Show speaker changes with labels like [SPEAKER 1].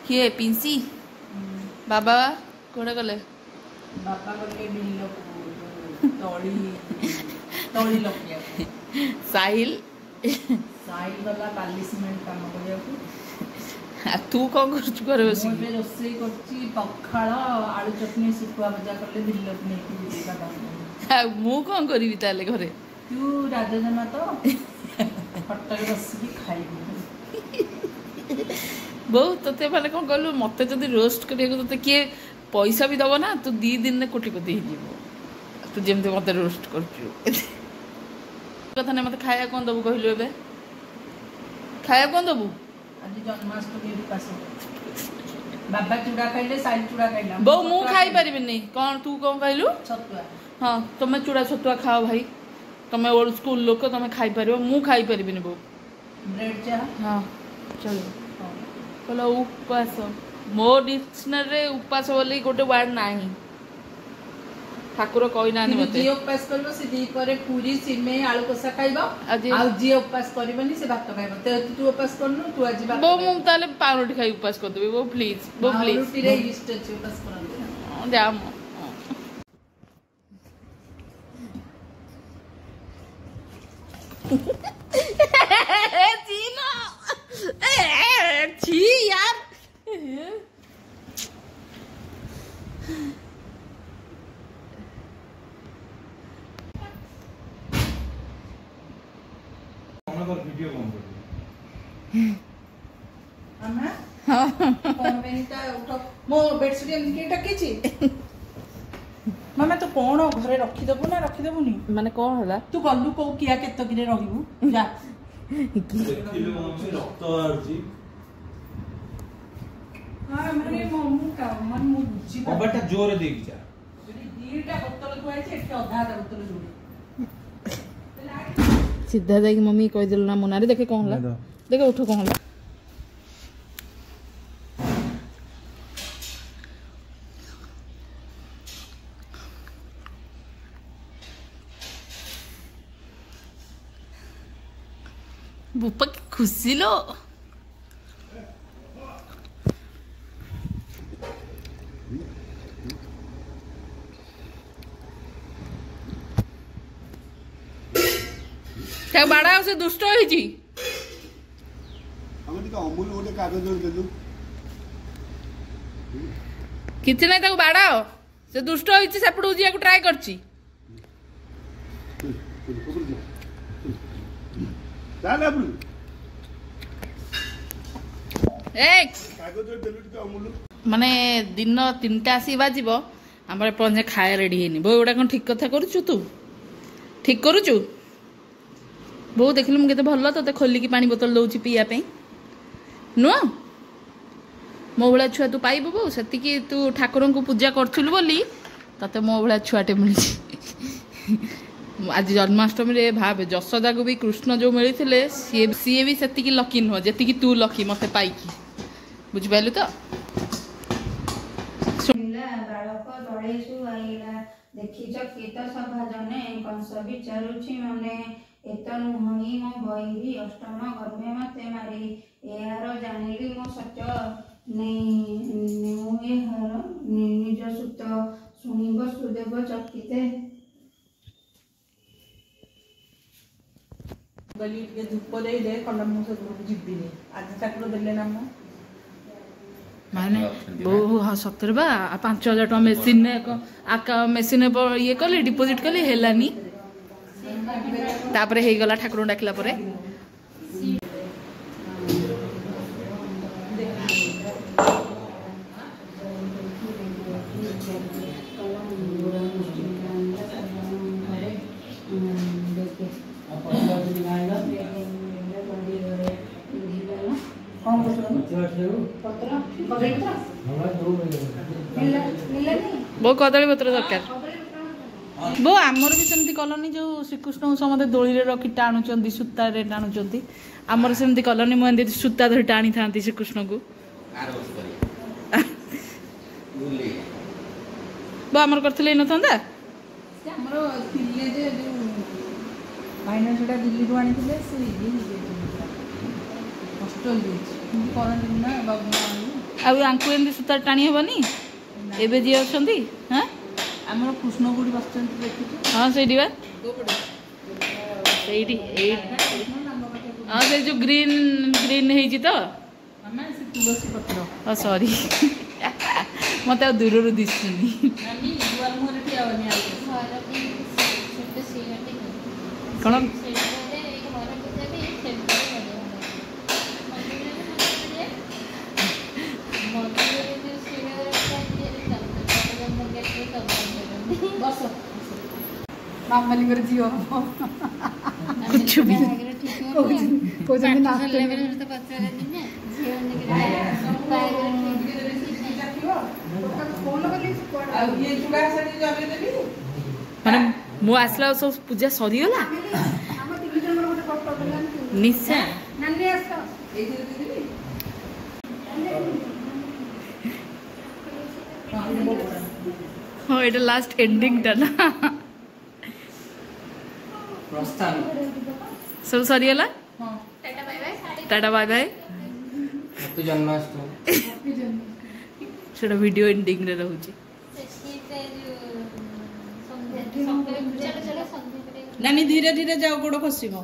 [SPEAKER 1] किए पिंसी बाबा कोड़े गले
[SPEAKER 2] बापा गले बिल्लो तोड़ी तोड़ी लगिया
[SPEAKER 1] साहिल
[SPEAKER 2] साहिल वाला काली सीमेंट काम करिया
[SPEAKER 1] तू कौन कर बस
[SPEAKER 2] रोसई करची पखाड़ आलू चटनी सुखुआ भजा करले बिल्लो नहीं देगा
[SPEAKER 1] मु कौन करी ताले घरे
[SPEAKER 2] तू राजजमा तो फटके बस की खाई
[SPEAKER 1] बहुत तते माने कौन कहलु मते जदी रोस्ट करिया तते किए पैसा भी दबो ना तू 2 दिन ने कोटिपति हो जीवो तू जेमते मते रोस्ट करछु कथा ने मते खाया कोन दबु कहलु एबे खाया कोन दबु
[SPEAKER 2] आज जन्माष्टमी उपास बाबा चूड़ा खाइले साइल चूड़ा खाइला
[SPEAKER 1] बो मु खाई परिबे नहीं कोन तू कोन कहलु
[SPEAKER 2] छतुआ हां
[SPEAKER 1] तुम चूड़ा छतुआ खाओ भाई तुम ओल्ड स्कूल लोक तुम खाई परिबो मु खाई परिबिनी बो
[SPEAKER 2] ब्रेड चा
[SPEAKER 1] हां चलो चलो उपास मो डिक्शनरी रे उपास बोली गोटे वर्ड नाही ठाकुर कहि नानी मते
[SPEAKER 2] जी उपास करबो से दी परे पूरी सिमे आलू कसा खाइबो आ जी उपास करबनी से भात खाइबो ते तू उपास करनु तू आज भात
[SPEAKER 1] बो मु ताले पाउरोटी खाई उपास कर देबे बो प्लीज
[SPEAKER 2] रोटी रे इष्ट छै उपास करनु
[SPEAKER 1] जा चीना छी यार
[SPEAKER 3] वीडियो कौन कर
[SPEAKER 2] अम्मा हां फोन बेनिता उठो मो बेडशीट एमती के टकेची मामा तो कोन घरे रखी दबु ना रखी दबुनी
[SPEAKER 1] माने कोन होला
[SPEAKER 2] तू गल्लू को किया केत गिरे रहिबु जा
[SPEAKER 3] देखिलो मम्मी रक्त आउची
[SPEAKER 2] हां माने मम्मू का मन मु बुझी
[SPEAKER 3] कबटा जोर देख जा
[SPEAKER 2] दीटा बोतल को आइछ एटा आधा बोतल जोड़ी
[SPEAKER 1] सीधा जाके मम्मी कह दिल ना मुनारे देखे कौन होला देखे उठो कौन होला बुप्पा की खुशी लो क्या बाड़ा उसे दुष्ट होई जी
[SPEAKER 4] हम टिका अमूल गोटे कागज जोड़ देलु
[SPEAKER 1] किछि नै ताको बाड़ाओ से दुष्ट होई छी सेपडू जिया को ट्राई करछि
[SPEAKER 4] दादा ब्लू
[SPEAKER 1] ए
[SPEAKER 4] कागज जोड़ देलु टिका अमूल
[SPEAKER 1] माने दिन 3टा आसी बाजिबो हमर पजे खाया रेडी हेनी बो एडा कोन ठीक कथा करूछु तू ठीक करूछु बो देखिलु मु केते भल्लो तते खोली की पानी बोतल दउछि पिया पे नो मो भला छुआ तू पाइबो बो सेति की तू ठाकुरन को पूजा करथुलु बोली तते मो भला छुआटे मिली आज जन्माष्टमी रे भाबे जसोदा को भी कृष्ण जो मिलिथिले सी भी सेति की लकी न जेति की तू लकी मते पाई की बुझ पाइलु तो
[SPEAKER 5] बालक तलेसु आइला देखी चकित सभा जने कंस विचारुछि मने एत नुहई मो बहिरी अष्टम गर्भे मते मारी एहार जानिली मो सच एहार निज सुत शुणी वसुदेव चकिते
[SPEAKER 2] गली के धूप दे दे कंडम से दूर जिबिनी आज ठाकुर देले ना मो
[SPEAKER 1] माने बहु सतर बा 5000 टका मेसिन ने आका मेसिन ये कले डिपोजिट कले हेलानी तापरे हे गला ठाकुर डाकला परे बो कदली पत्र दरकार बो आमर भी सेमती कलनी जो श्रीकृष्ण समते दोली रे रखी टाणुचंदी सूता रे टाणुचंदी आमर सेमती कलनी मु एंदी सूता धरि टाणी थांती श्रीकृष्ण को बो आमर करथले न थांदा
[SPEAKER 2] से हमरो थिले जे माइनस जोटा दिल्ली रो आनी थिले से କରନ୍ତି ନା ବାବୁ
[SPEAKER 1] ଆଉ ଆଙ୍କୁ ଏମିତି ସୂତା ଟାଣି ହେବନି ଏବେ ଯିଏ ଅଛନ୍ତି ହଁ
[SPEAKER 2] ଆମର କୃଷ୍ଣଗୁଡ଼ି ବସିଛନ୍ତି ଦେଖିଛୁ
[SPEAKER 1] ହଁ ସେଇଠି ବା ସେଇଠି ହଁ ସେଇ ଯୋଉ ଗ୍ରୀନ୍ ଗ୍ରୀନ୍ ହେଇଛି ତ
[SPEAKER 2] ଆମେ ସେ ତୁଳସୀ ପତ୍ର
[SPEAKER 1] ସରି ମତେ ଆଉ ଦୂରରୁ ଦିଶୁନି
[SPEAKER 2] ନାନୀ ଦୁଆର ମୁହଁରେ ଠିଆ ହବନି ଆଉ
[SPEAKER 1] କ'ଣ
[SPEAKER 2] ବସ ମାମାଲିଙ୍କର ଝିଅ କହୁଛନ୍ତି
[SPEAKER 1] ମାନେ ମୁଁ ଆସିଲା ସବୁ ପୂଜା ସରିଗଲା ନିଶା ହଁ ଏଇଟା ଲାଷ୍ଟ ଏଣ୍ଡିଂଟା ନା ସବୁ ସରିଗଲା ଟାଟା ବାଏ ବାଏ ସେଟା ଭିଡ଼ିଓ ଏଣ୍ଡିଂରେ ରହୁଛି
[SPEAKER 2] ନାନୀ ଧୀରେ ଧୀରେ ଯାଉ ଗୋଡ଼ ଖସିବ